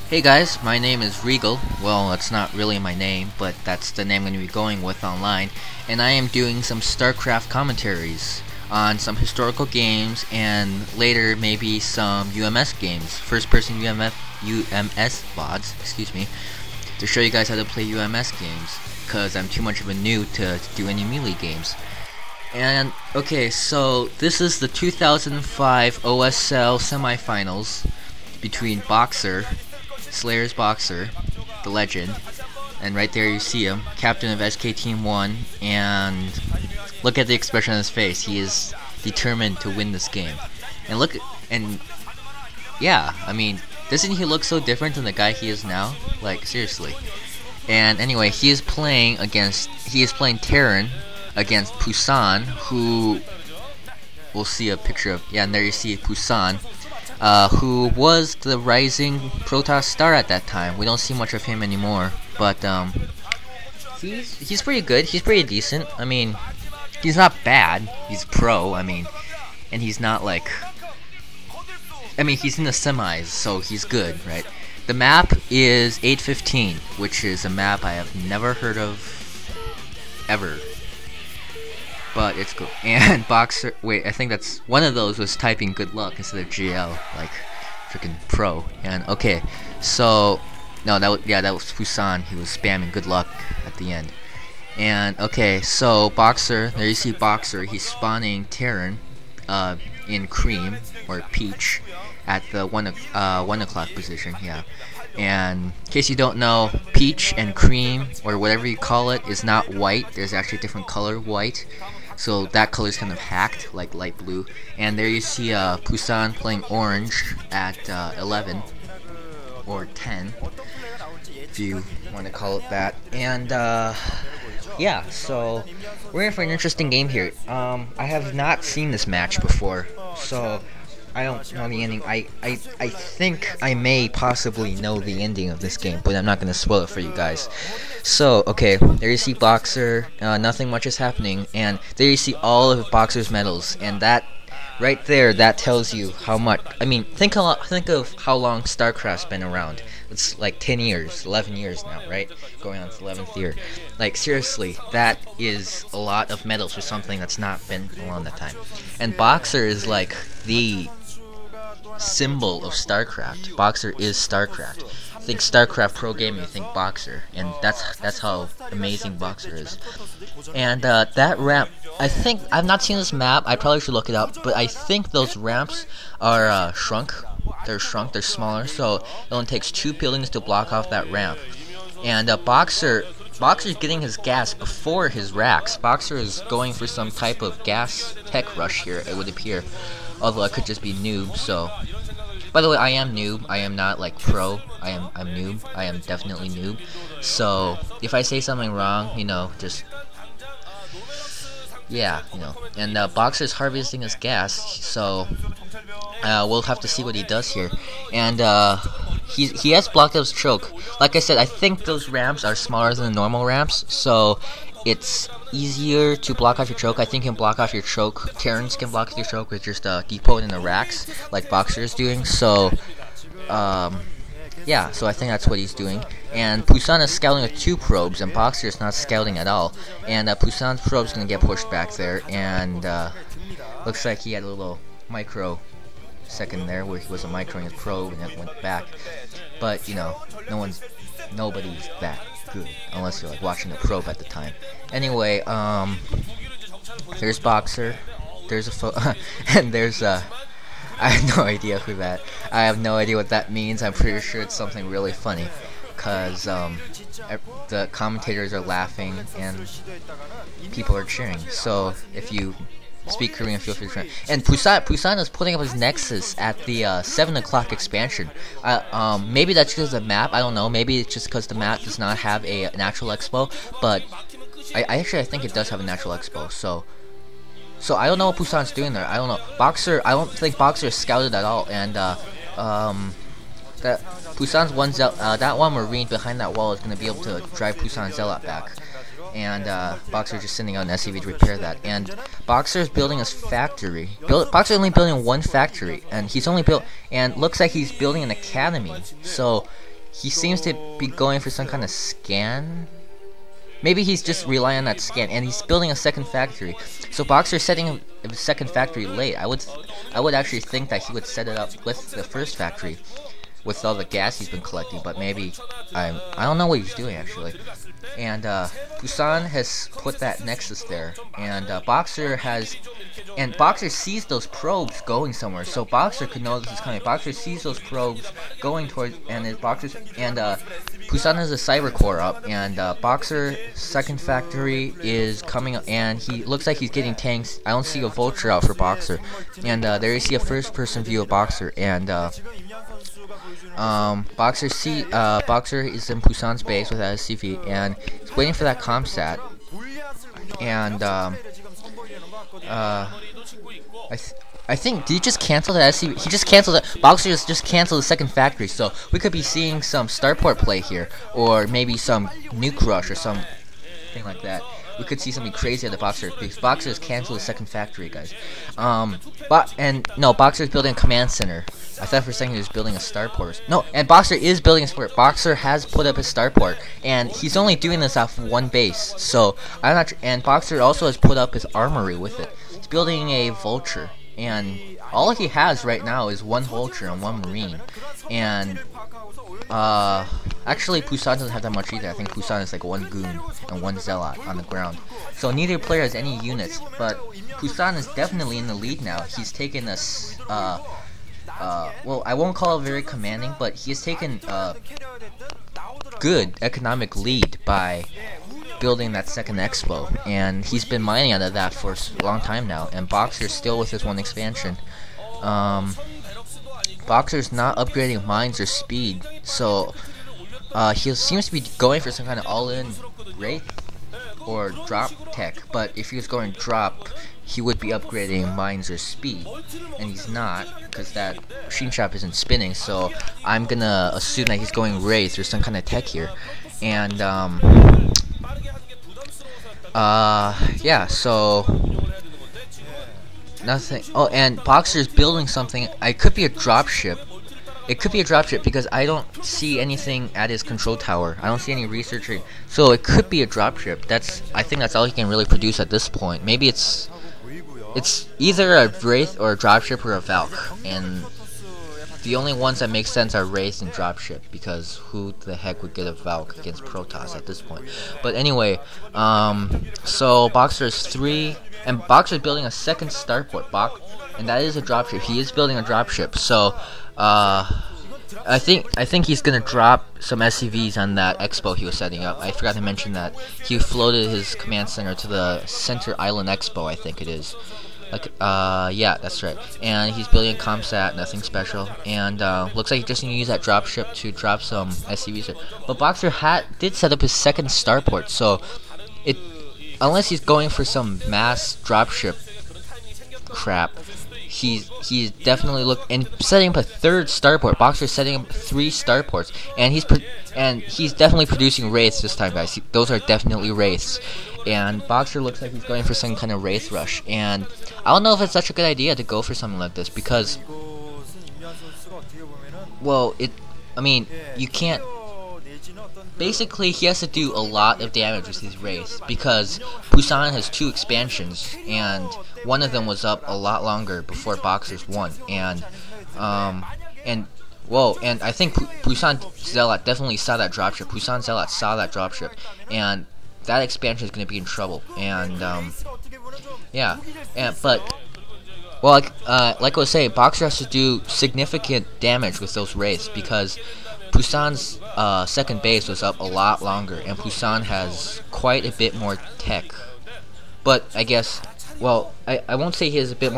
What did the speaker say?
Hey guys, my name is RegaL. Well, that's not really my name, but that's the name I'm going to be going with online. And I am doing some StarCraft commentaries on some historical games and later maybe some UMS games. First person UMS VODs, excuse me, to show you guys how to play UMS games, because I'm too much of a noob to do any melee games. And okay, so this is the 2005 OSL Semifinals between Boxer, Slayer's Boxer, the legend, and right there you see him, captain of SK Team 1, and look at the expression on his face. He is determined to win this game. And look, and yeah, I mean, doesn't he look so different than the guy he is now? Like, seriously. And anyway, he is playing Terran against Pusan, who we'll see a picture of. Yeah, and there you see Pusan, who was the rising Protoss star at that time. We don't see much of him anymore, but he's pretty good. He's pretty decent. I mean, he's not bad. He's pro. I mean, and he's not like. I mean, he's in the semis, so he's good, right? The map is 815, which is a map I have never heard of ever. But it's cool. And Boxer, wait, I think that's one of those was typing good luck instead of GL, like freaking pro. And okay, so no, that was Pusan. He was spamming good luck at the end. And okay, so Boxer, there you see Boxer. He's spawning Terran in Cream or Peach at the 1 o'clock position. Yeah. And in case you don't know, Peach and Cream, or whatever you call it, is not white. There's actually a different color, white. So that color is kind of hacked, like light blue. And there you see Pusan playing orange at 11 or 10, if you want to call it that. And yeah, so we're in for an interesting game here. I have not seen this match before, so I don't know the ending. I think I may possibly know the ending of this game, but I'm not going to spoil it for you guys. So, okay, there you see Boxer, nothing much is happening, and there you see all of Boxer's medals, and that, right there, that tells you how much, I mean, think of how long StarCraft's been around. It's like 10 years, 11 years now, right? Going on to the 11th year. Like, seriously, that is a lot of medals for something that's not been around that time. And Boxer is like the symbol of StarCraft. Boxer is StarCraft. Think StarCraft pro gaming, you think Boxer, and that's how amazing Boxer is. And that ramp, I think I've not seen this map. I probably should look it up, but I think those ramps are shrunk. They're shrunk. They're smaller, so it only takes 2 buildings to block off that ramp. And Boxer's getting his gas before his racks. Boxer is going for some type of gas tech rush here, it would appear. Although I could just be noob, so. By the way, I am noob. I am not like pro. I'm noob. I am definitely noob. So if I say something wrong, you know, just yeah, you know. And Boxer's harvesting his gas, so we'll have to see what he does here. And he has blocked up his choke. Like I said, I think those ramps are smaller than the normal ramps, so it's easier to block off your choke. I think you can block off your choke. Terrans can block off your choke with just depot in the racks, like Boxer is doing. So, yeah, so I think that's what he's doing. And Pusan is scouting with 2 probes, and Boxer is not scouting at all. And Pusan's probe is going to get pushed back there, and looks like he had a little micro second there where he wasn't microing his probe and it went back. But, you know, nobody's that good unless you're like watching the probe at the time. Anyway, there's Boxer, there's a and there's I have no idea who that. I have no idea what that means. I'm pretty sure it's something really funny, cause the commentators are laughing and people are cheering. So if you speak Korean, feel free to try. And Pusan is putting up his Nexus at the 7 o'clock expansion. Maybe that's because of the map. I don't know. Maybe it's just because the map does not have a natural expo. But I think it does have a natural expo. So I don't know what Pusan's doing there. I don't know. Boxer. I don't think Boxer is scouted at all. And that Pusan's that one Marine behind that wall is going to be able to drive Pusan's Zealot back. And Boxer just sending out an SCV to repair that. And Boxer is building his factory. Boxer is only building 1 factory, and he's only built, and looks like he's building an academy. So he seems to be going for some kind of scan. Maybe he's just relying on that scan, and he's building a second factory. So Boxer's setting a second factory late. I would actually think that he would set it up with the first factory, with all the gas he's been collecting. But maybe I don't know what he's doing actually. And Pusan has put that nexus there, and Boxer sees those probes going somewhere, so Boxer could know this is coming. Boxer sees those probes going towards, and Pusan has a cyber core up, and Boxer second factory is coming up, and he looks like he's getting tanks. I don't see a vulture out for Boxer, and there you see a first-person view of Boxer, and Boxer is in Pusan's base with SCV, and he's waiting for that comm sat, and I think, did he just cancel the SCV? He just canceled it. Boxer just canceled the second factory, so we could be seeing some starport play here, or maybe some nuke rush or something like that. We could see something crazy at the Boxer, because Boxer has canceled the second factory, guys. Boxer is building a command center. I thought for a second he was building a starport. No, and Boxer is building a starport. Boxer has put up his starport, and he's only doing this off one base. So I'm not. And Boxer also has put up his armory with it. He's building a vulture, and all he has right now is one vulture and one marine. And actually Pusan doesn't have that much either. I think Pusan is like one goon and one zealot on the ground. So neither player has any units, but Pusan is definitely in the lead now. He's taken this well, I won't call it very commanding, but he has taken a good economic lead by building that second expo, and he's been mining out of that for a long time now, and Boxer's still with his one expansion. Boxer's not upgrading mines or speed, so he seems to be going for some kind of all-in wraith or drop tech, but if he was going drop, he would be upgrading mines or speed, and he's not, because that machine shop isn't spinning, so I'm gonna assume that he's going wraith or some kind of tech here. And yeah, so nothing. Oh, and Boxer's building something. It could be a dropship. It could be a dropship because I don't see anything at his control tower. I don't see any researching. So it could be a dropship. I think that's all he can really produce at this point. Maybe it's either a wraith or a dropship or a Valk, and the only ones that make sense are wraith and dropship, because who the heck would get a Valk against Protoss at this point? But anyway, so Boxer's 3, and Boxer's building a second starport, and that is a dropship. He is building a dropship, so I think he's gonna drop some SCVs on that expo he was setting up. I forgot to mention that he floated his command center to the center island expo, I think it is. Like, yeah, that's right. And he's building a comsat, nothing special. And looks like he's just gonna use that dropship to drop some SCVs. But Boxer did set up his second starport, so unless he's going for some mass dropship crap, he's definitely setting up a third starport. Boxer's setting up 3 starports, and he's definitely producing wraiths this time, guys. Those are definitely wraiths. And Boxer looks like he's going for some kind of wraith rush, and I don't know if it's such a good idea to go for something like this, because, well, I mean, you can't. Basically, he has to do a lot of damage with his wraiths, because Pusan has 2 expansions, and one of them was up a lot longer before Boxer's one, and I think Pusan Zealot definitely saw that dropship. Pusan Zealot saw that dropship, and that expansion is going to be in trouble. And yeah, but well, like I was saying, Boxer has to do significant damage with those wraiths, because Pusan's second base was up a lot longer, and Pusan has quite a bit more tech. But I guess, well, I won't say he has a bit more